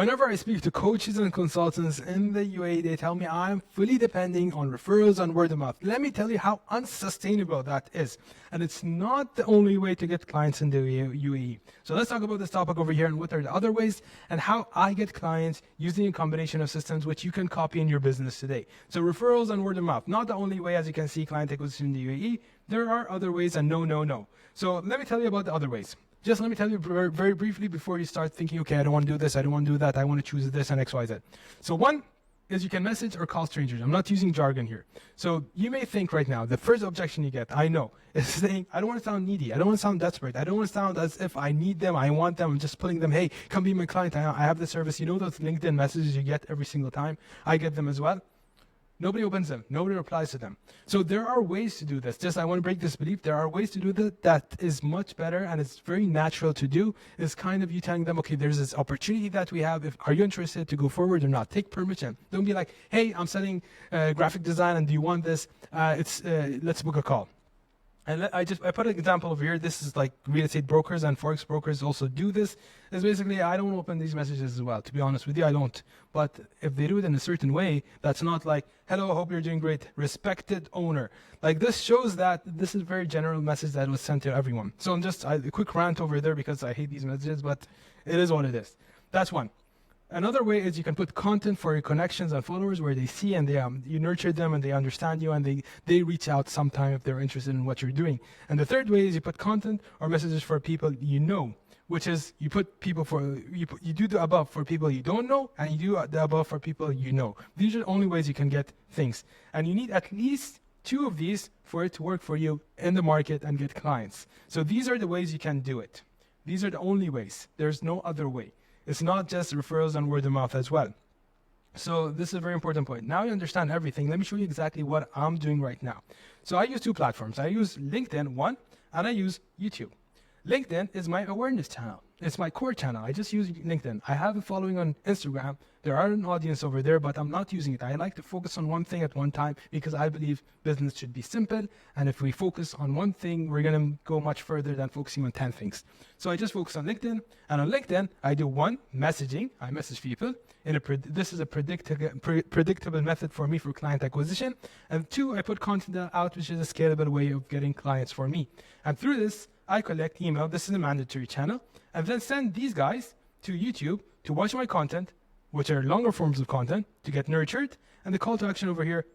Whenever I speak to coaches and consultants in the UAE, they tell me I'm fully depending on referrals and word of mouth. Let me tell you how unsustainable that is. And it's not the only way to get clients in the UAE. So let's talk about this topic over here and what are the other ways and how I get clients using a combination of systems which you can copy in your business today. So referrals and word of mouth, not the only way, as you can see, client acquisition in the UAE. There are other ways, and no. So let me tell you about the other ways. Just let me tell you very briefly before you start thinking, okay, I don't want to do this, I don't want to do that, I want to choose this and X, Y, Z. So one is you can message or call strangers. I'm not using jargon here. So you may think right now, the first objection you get, I know, is saying, I don't want to sound needy. I don't want to sound desperate. I don't want to sound as if I need them, I want them. I'm just pulling them, hey, come be my client. I have the service. You know those LinkedIn messages you get every single time? I get them as well. Nobody opens them. Nobody replies to them. So there are ways to do this. Just I want to break this belief. There are ways to do that is much better and it's very natural to do. It's kind of you telling them, okay, there's this opportunity that we have. Are you interested to go forward or not? Take permission. Don't be like, hey, I'm selling graphic design and do you want this? Let's book a call. And I put an example over here. This is like real estate brokers and forex brokers also do this. It's basically, I don't open these messages as well. To be honest with you, I don't. But if they do it in a certain way, that's not like, hello, hope you're doing great, respected owner. Like this shows that this is a very general message that was sent to everyone. So I'm just a quick rant over there because I hate these messages, but it is what it is. That's one. Another way is you can put content for your connections and followers where they see and you nurture them and they understand you and they reach out sometime if they're interested in what you're doing. And the third way is you put content or messages for people you know, which is you do the above for people you don't know and you do the above for people you know. These are the only ways you can get things. And you need at least 2 of these for it to work for you in the market and get clients. So these are the ways you can do it. These are the only ways. There's no other way. It's not just referrals and word of mouth as well. So this is a very important point. Now you understand everything. Let me show you exactly what I'm doing right now. So I use 2 platforms. I use LinkedIn, one, and I use YouTube. LinkedIn is my awareness channel. It's my core channel. I just use LinkedIn. I have a following on Instagram. There are an audience over there, but I'm not using it. I like to focus on one thing at one time because I believe business should be simple. And if we focus on one thing, we're going to go much further than focusing on 10 things. So I just focus on LinkedIn. And on LinkedIn, I do 1, messaging. I message people. This is a predictable method for me for client acquisition. And 2, I put content out, which is a scalable way of getting clients for me. And through this, I collect email. This is a mandatory channel. And then send these guys to YouTube to watch my content, which are longer forms of content, to get nurtured. And the call to action over here,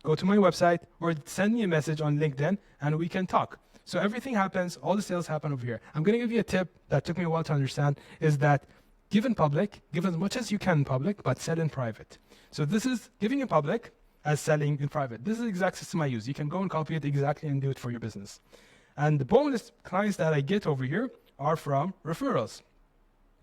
go to my website or send me a message on LinkedIn and we can talk. So everything happens, all the sales happen over here. I'm going to give you a tip that took me a while to understand, is that give in public, give as much as you can in public, but sell in private. So this is giving in public as selling in private. This is the exact system I use. You can go and copy it exactly and do it for your business. And the bonus clients that I get over here are from referrals.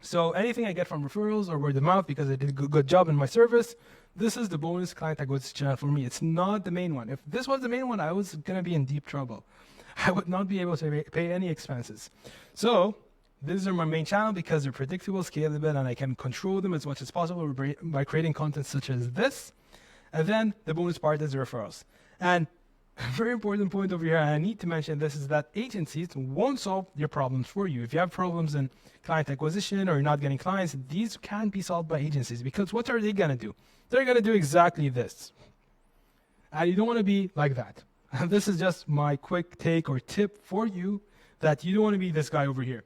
So anything I get from referrals or word of mouth because I did a good job in my service, this is the bonus client acquisition channel for me. It's not the main one. If this was the main one, I was going to be in deep trouble. I would not be able to pay any expenses. So these are my main channel because they're predictable, scalable, and I can control them as much as possible by creating content such as this. And then the bonus part is the referrals. And a very important point over here, and I need to mention this, is that agencies won't solve your problems for you. If you have problems in client acquisition or you're not getting clients, these can be solved by agencies because what are they going to do? They're going to do exactly this. And you don't want to be like that. And this is just my quick take or tip for you that you don't want to be this guy over here.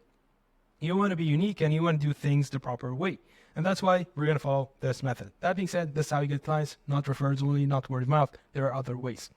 You want to be unique and you want to do things the proper way. And that's why we're going to follow this method. That being said, this is how you get clients, not referrals only, not word of mouth. There are other ways.